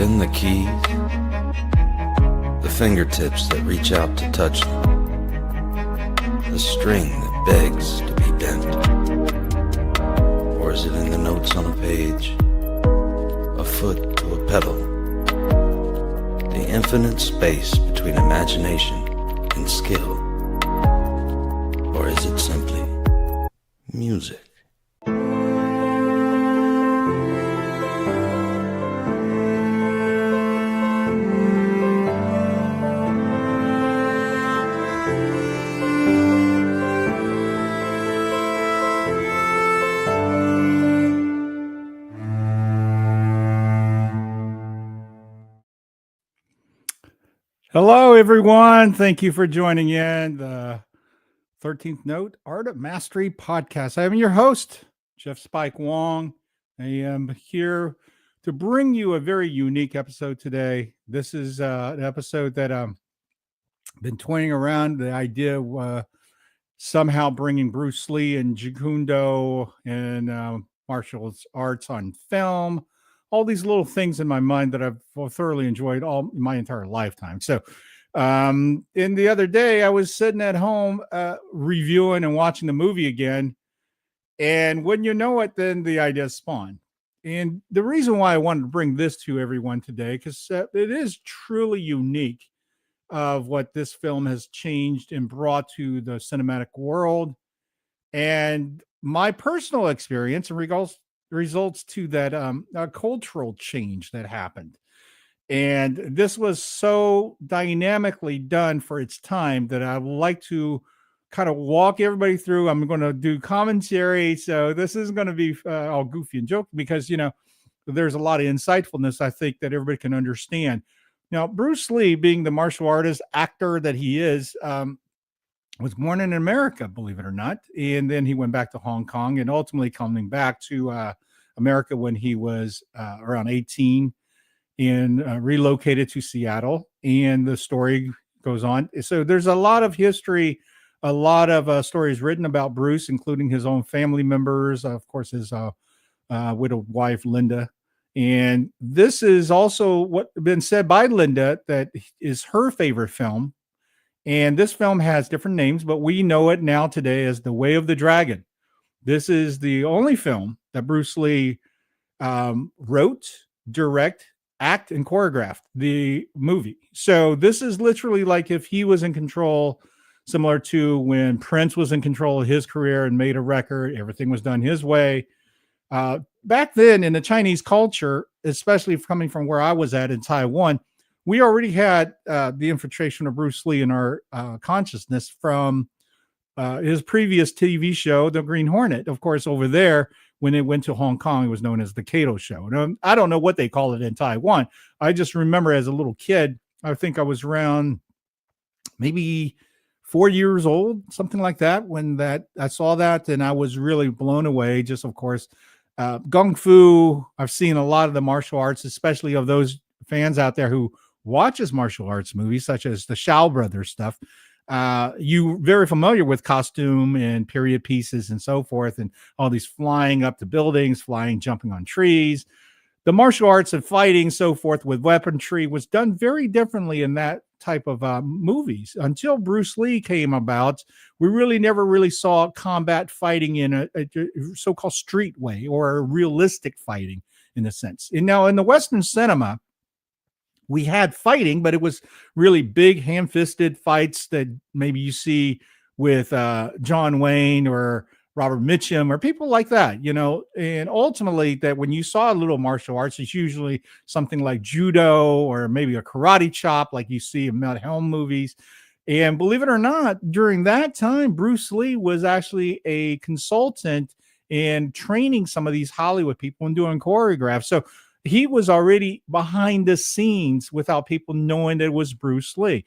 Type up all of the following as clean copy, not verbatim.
spin the keys, the fingertips that reach out to touch them, the string that begs to be bent? Or is it in the notes on a page, a foot to a pedal, the infinite space between imagination and skill? Or is it simply music? Hello, everyone. Thank you for joining in the 13th Note Art of Mastery podcast. I am your host, Jeff Spike Wong. I am here to bring you a very unique episode today. This is an episode that I've been toying around the idea of somehow bringing Bruce Lee and Jeet Kune Do and martial arts on film. All these little things in my mind that I've thoroughly enjoyed all my entire lifetime. So, in the other day, I was sitting at home reviewing and watching the movie again. And when you know it, then the idea spawned. And the reason why I wanted to bring this to everyone today, because it is truly unique of what this film has changed and brought to the cinematic world. And my personal experience and results to that cultural change that happened. And this was so dynamically done for its time that I would like to kind of walk everybody through. I'm going to do commentary. So this is going to be all goofy and joke because, there's a lot of insightfulness, I think, that everybody can understand. Now, Bruce Lee, being the martial artist actor that he is, was born in America, believe it or not. And then he went back to Hong Kong and ultimately coming back to America when he was around 18 and relocated to Seattle. And the story goes on. So there's a lot of history, a lot of stories written about Bruce, including his own family members, of course, his widowed wife, Linda. And this is also what been said by Linda that is her favorite film. And this film has different names, but we know it now today as The Way of the Dragon. This is the only film that Bruce Lee wrote, direct, act, and choreographed the movie. So this is literally like if he was in control, similar to when Prince was in control of his career and made a record, everything was done his way. Back then in the Chinese culture, especially coming from where I was at in Taiwan, we already had the infiltration of Bruce Lee in our consciousness from his previous TV show, The Green Hornet. Of course, over there, when it went to Hong Kong, it was known as the Kato Show. And I don't know what they call it in Taiwan. I just remember as a little kid, I think I was around maybe 4 years old, something like that, when I saw that, and I was really blown away. Just, of course, Kung Fu. I've seen a lot of the martial arts, especially of those fans out there who watches martial arts movies, such as the Shaw Brothers stuff. You very familiar with costume and period pieces and so forth, and all these flying up to buildings, jumping on trees. The martial arts and fighting, so forth, with weaponry was done very differently in that type of movies. Until Bruce Lee came about, we never really saw combat fighting in a so-called street way or a realistic fighting in a sense. And now in the Western cinema, we had fighting, but it was really big ham-fisted fights that maybe you see with John Wayne or Robert Mitchum or people like that, and ultimately that when you saw little martial arts, it's usually something like judo or maybe a karate chop like you see in Mel Helm movies. And believe it or not, during that time, Bruce Lee was actually a consultant in training some of these Hollywood people and doing choreographs. So he was already behind the scenes without people knowing that it was Bruce Lee.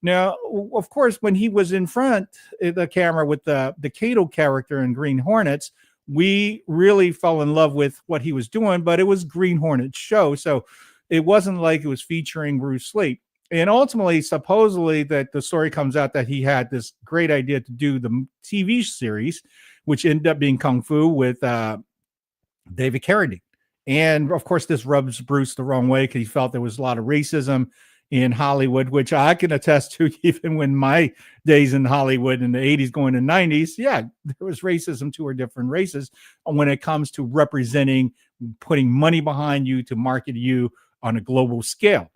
Now, of course, when he was in front of the camera with the Kato character in Green Hornets, we really fell in love with what he was doing, but it was Green Hornet's show. So it wasn't like it was featuring Bruce Lee. And ultimately, supposedly, that the story comes out that he had this great idea to do the TV series, which ended up being Kung Fu with David Carradine. And of course, this rubs Bruce the wrong way because he felt there was a lot of racism in Hollywood, which I can attest to even when my days in Hollywood in the 80s going to 90s. Yeah, there was racism to our different races when it comes to representing, putting money behind you to market you on a global scale.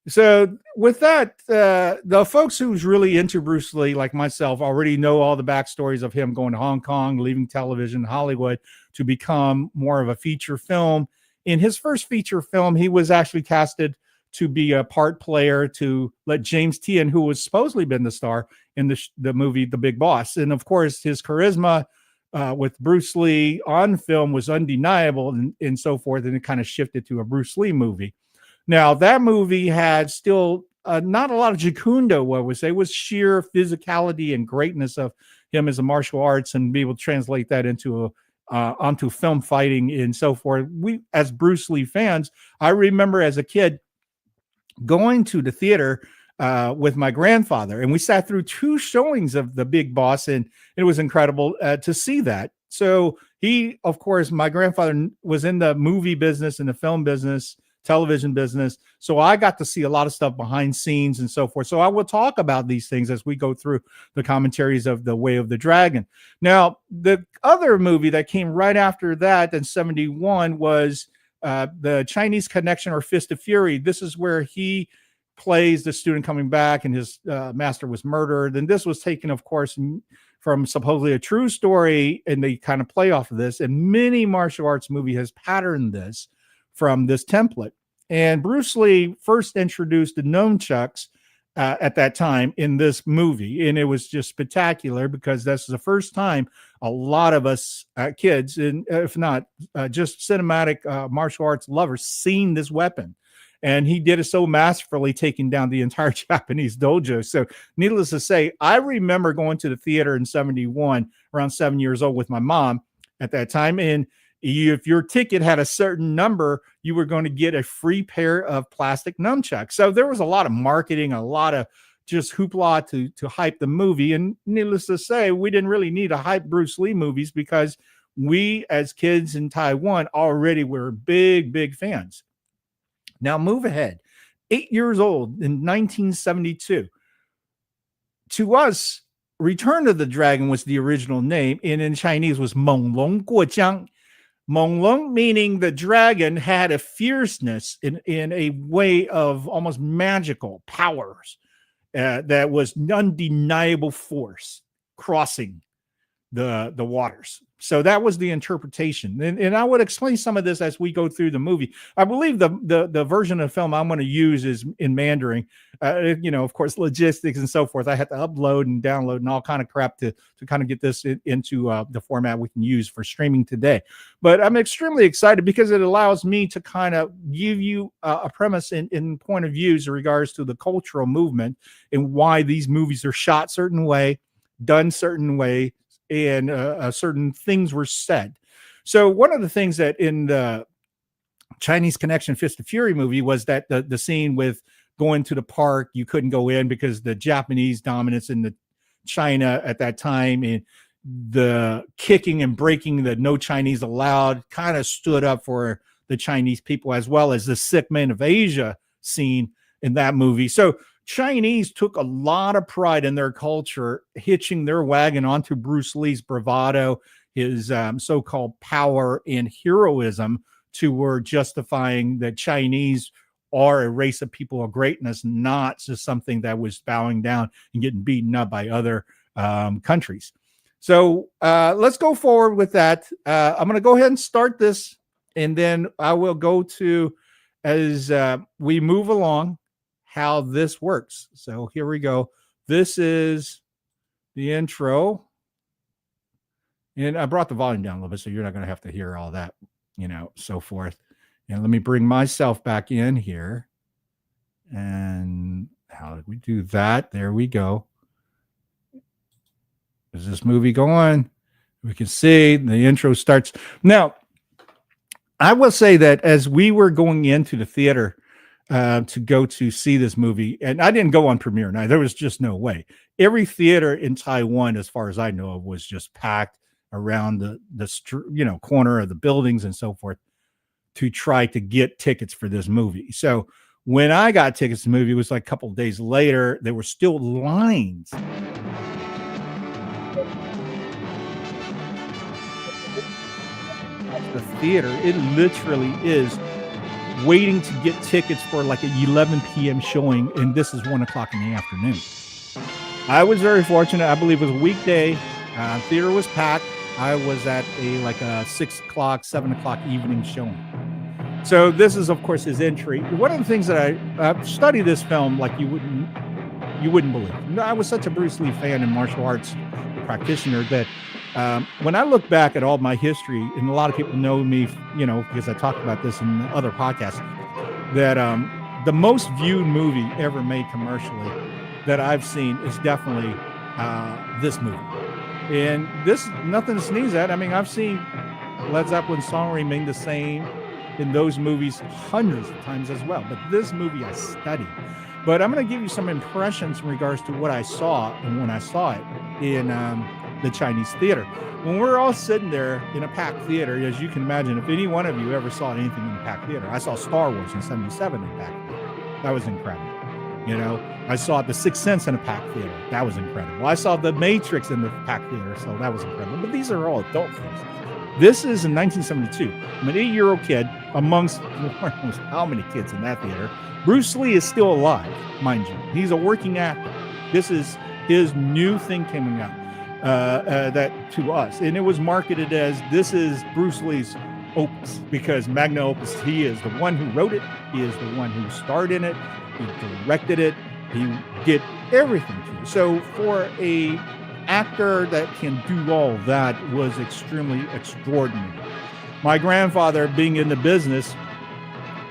So with that, the folks who's really into Bruce Lee, like myself, already know all the backstories of him going to Hong Kong, leaving television, Hollywood, to become more of a feature film. In his first feature film, he was actually casted to be a part player to let James Tien, who was supposedly been the star in the movie The Big Boss. And of course, his charisma with Bruce Lee on film was undeniable and so forth. And it kind of shifted to a Bruce Lee movie. Now, that movie had still not a lot of Jacundo, what we say, was sheer physicality and greatness of him as a martial arts, and be able to translate that into onto film fighting and so forth. We, as Bruce Lee fans, I remember as a kid going to the theater with my grandfather, and we sat through 2 showings of The Big Boss, and it was incredible to see that. So he, of course, my grandfather was in the movie business, in the film business, television business. So I got to see a lot of stuff behind scenes and so forth. So I will talk about these things as we go through the commentaries of The Way of the Dragon. Now, the other movie that came right after that in 71 was the Chinese Connection, or Fist of Fury. This is where he plays the student coming back and his master was murdered. And this was taken, of course, from supposedly a true story, and they kind of play off of this. And many martial arts movie has patterned this from this template. And Bruce Lee first introduced the nunchucks at that time in this movie. And it was just spectacular because that's the first time a lot of us kids, and if not just cinematic martial arts lovers, seen this weapon. And he did it so masterfully, taking down the entire Japanese dojo. So needless to say, I remember going to the theater in 71, around 7 years old, with my mom at that time. And if your ticket had a certain number, you were going to get a free pair of plastic nunchucks. So there was a lot of marketing, a lot of just hoopla to hype the movie. And needless to say, we didn't really need to hype Bruce Lee movies because we, as kids in Taiwan, already were big fans. Now move ahead. 8 years old in 1972. To us, Return of the Dragon was the original name, and in Chinese was 猛龙过江. 猛龙meaning the dragon had a fierceness in a way of almost magical powers that was undeniable force crossing the waters. So that was the interpretation. And I would explain some of this as we go through the movie. I believe the version of the film I'm going to use is in Mandarin. Of course, logistics and so forth. I had to upload and download and all kind of crap to kind of get this into the format we can use for streaming today. But I'm extremely excited because it allows me to kind of give you a premise in point of views in regards to the cultural movement and why these movies are shot certain way, done certain way, and certain things were said. So one of the things that in the Chinese Connection Fist of Fury movie was that the scene with going to the park, you couldn't go in because the Japanese dominance in the China at that time, and the kicking and breaking that no Chinese allowed kind of stood up for the Chinese people, as well as the sick men of Asia scene in that movie. So Chinese took a lot of pride in their culture, hitching their wagon onto Bruce Lee's bravado, his so-called power and heroism, to justifying that Chinese are a race of people of greatness, not just something that was bowing down and getting beaten up by other countries. So let's go forward with that. I'm going to go ahead and start this, and then I will go to, as we move along, how this works. So here we go. This is the intro. And I brought the volume down a little bit, so you're not going to have to hear all that, so forth. And let me bring myself back in here. And how did we do that? There we go. Is this movie going? We can see the intro starts. Now, I will say that as we were going into the theater to go to see this movie, and I didn't go on premiere night. There was just no way. Every theater in Taiwan, as far as I know of, was just packed around the corner of the buildings and so forth. to try to get tickets for this movie. So when I got tickets to the movie, it was like a couple of days later. There were still lines. The theater, it literally is waiting to get tickets for like a 11 p.m. showing, and this is 1 o'clock in the afternoon. I was very fortunate. I believe it was a weekday. Theater was packed. I was at a 6 o'clock, 7 o'clock evening showing. So this is, of course, his entry. One of the things that I study this film like you wouldn't believe. I was such a Bruce Lee fan and martial arts practitioner that when I look back at all my history, and a lot of people know me, because I talked about this in other podcasts, that the most viewed movie ever made commercially that I've seen is definitely this movie. And this, nothing to sneeze at. I mean, I've seen Led Zeppelin's song remain the same in those movies hundreds of times as well. But this movie I studied. But I'm going to give you some impressions in regards to what I saw and when I saw it in the Chinese theater. When we're all sitting there in a packed theater, as you can imagine, if any one of you ever saw anything in a packed theater, I saw Star Wars in '77 in a packed theater. That was incredible. I saw The Sixth Sense in a packed theater. That was incredible. I saw The Matrix in the packed theater, so that was incredible. But these are all adult things. This is in 1972. I'm an 8-year-old kid amongst Lord knows how many kids in that theater. Bruce Lee is still alive, mind you. He's a working actor. This is his new thing coming out that to us. And it was marketed as this is Bruce Lee's opus because magna opus. He is the one who wrote it. He is the one who starred in it. He directed it. He did everything to it. So for a actor that can do all that was extremely extraordinary. My grandfather, being in the business,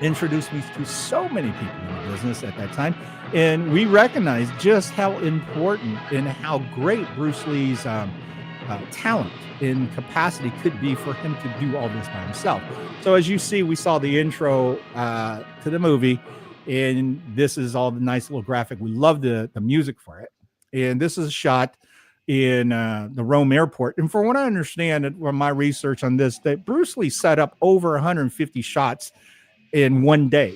introduced me to so many people in the business at that time, and we recognized just how important and how great Bruce Lee's talent and capacity could be for him to do all this by himself. So as you see, we saw the intro to the movie, and this is all the nice little graphic. We love the music for it, and this is a shot in the Rome airport. And for what I understand from my research on this, that Bruce Lee set up over 150 shots in one day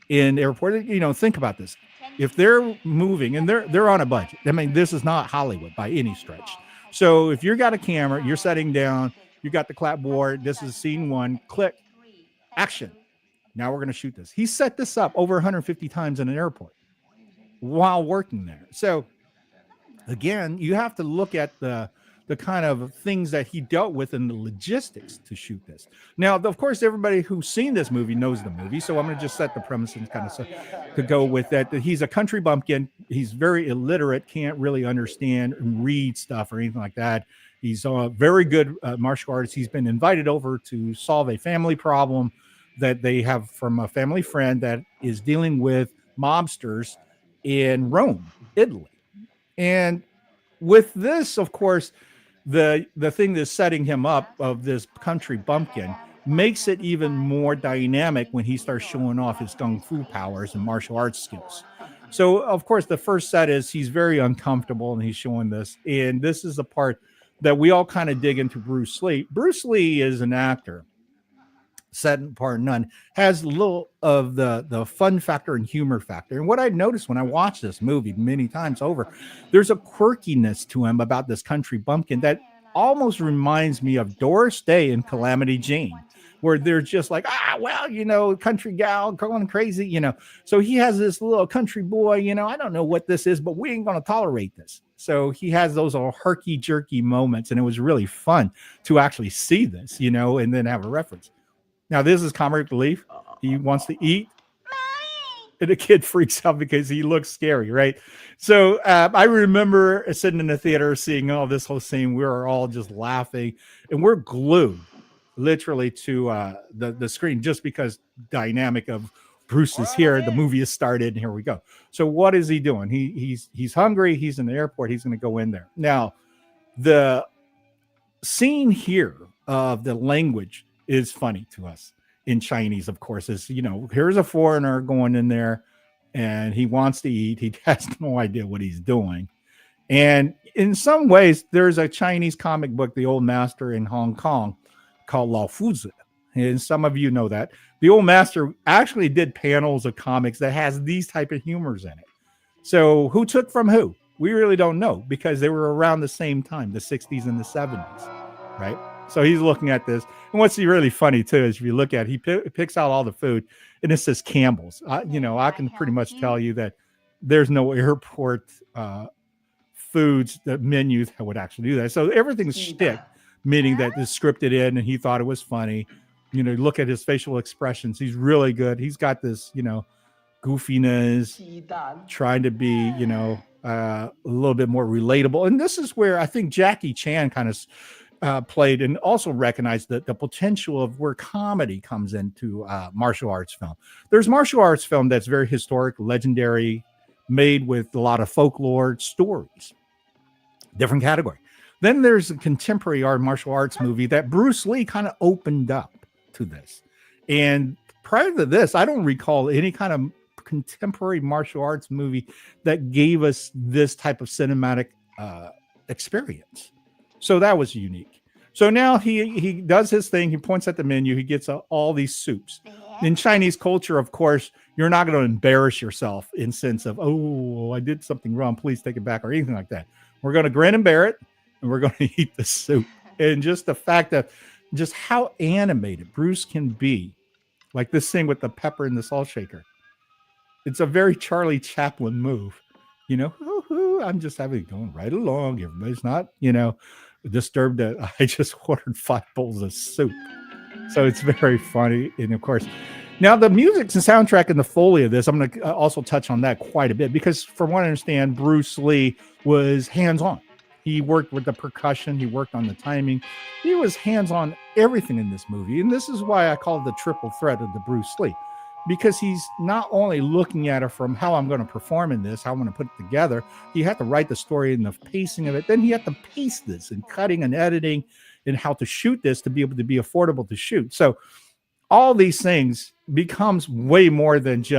in the airport. Think about this. If they're moving and they're on a budget, I mean, this is not Hollywood by any stretch. So if you got a camera, you're setting down, you got the clapboard, this is scene one, click, action. Now we're going to shoot this. He set this up over 150 times in an airport while working there. So again, you have to look at the kind of things that he dealt with in the logistics to shoot this. Now, of course, everybody who's seen this movie knows the movie, so I'm going to just set the premise and kind of to go with that. He's a country bumpkin. He's very illiterate, can't really understand and read stuff or anything like that. He's a very good martial artist. He's been invited over to solve a family problem that they have from a family friend that is dealing with mobsters in Rome, Italy. And with this, of course, the thing that's setting him up of this country bumpkin makes it even more dynamic when he starts showing off his kung fu powers and martial arts skills. So, of course, the first set is he's very uncomfortable and he's showing this. And this is the part that we all kind of dig into Bruce Lee. Bruce Lee is an actor, set part none, has a little of the fun factor and humor factor. And what I noticed when I watched this movie many times over, there's a quirkiness to him about this country bumpkin that almost reminds me of Doris Day and Calamity Jane, where they're just like, country gal going crazy, So he has this little country boy, I don't know what this is, but we ain't going to tolerate this. So he has those little herky-jerky moments, and it was really fun to actually see this, and then have a reference. Now, this is comic relief. He wants to eat. And the kid freaks out because he looks scary, right? So I remember sitting in the theater seeing all this whole scene. We were all just laughing. And we're glued, literally, to the screen just because dynamic of Bruce is here. The movie has started, and here we go. So what is he doing? He's hungry. He's in the airport. He's going to go in there. Now, the scene here of the language is funny to us in Chinese, of course, is, here's a foreigner going in there and he wants to eat. He has no idea what he's doing. And in some ways, there's a Chinese comic book, The Old Master in Hong Kong, called Lao Fuzi. And some of you know that. The old master actually did panels of comics that has these type of humors in it. So who took from who? We really don't know because they were around the same time, the 60s and the 70s, right? So he's looking at this. And what's really funny too is if you look at it, he picks out all the food and it says Campbell's. I can pretty much tell you that there's no airport foods, the menus that would actually do that. So everything's shtick, meaning that it's scripted in and he thought it was funny. Look at his facial expressions. He's really good. He's got this, goofiness, trying to be, a little bit more relatable. And this is where I think Jackie Chan kind of played and also recognized the potential of where comedy comes into martial arts film. There's martial arts film that's very historic, legendary, made with a lot of folklore stories. Different category. Then there's a contemporary art martial arts movie that Bruce Lee kind of opened up to this. And prior to this, I don't recall any kind of contemporary martial arts movie that gave us this type of cinematic experience. So that was unique. So now he does his thing. He points at the menu. He gets all these soups. In Chinese culture, of course, you're not going to embarrass yourself in sense of, oh, I did something wrong, please take it back, or anything like that. We're going to grin and bear it, and we're going to eat the soup. And just the fact that just how animated Bruce can be, like this thing with the pepper and the salt shaker. It's a very Charlie Chaplin move. I'm just going right along. Everybody's not, disturbed that I just ordered 5 bowls of soup. So it's very funny. And of course, now the music and soundtrack and the Foley of this, I'm going to also touch on that quite a bit because from what I understand, Bruce Lee was hands-on. He worked with the percussion. He worked on the timing. He was hands-on everything in this movie. And this is why I call it the triple threat of the Bruce Lee, because he's not only looking at it from how I'm going to perform in this, how I'm going to put it together. He had to write the story and the pacing of it. Then he had to pace this and cutting and editing and how to shoot this to be able to be affordable to shoot. So all these things becomes way more than just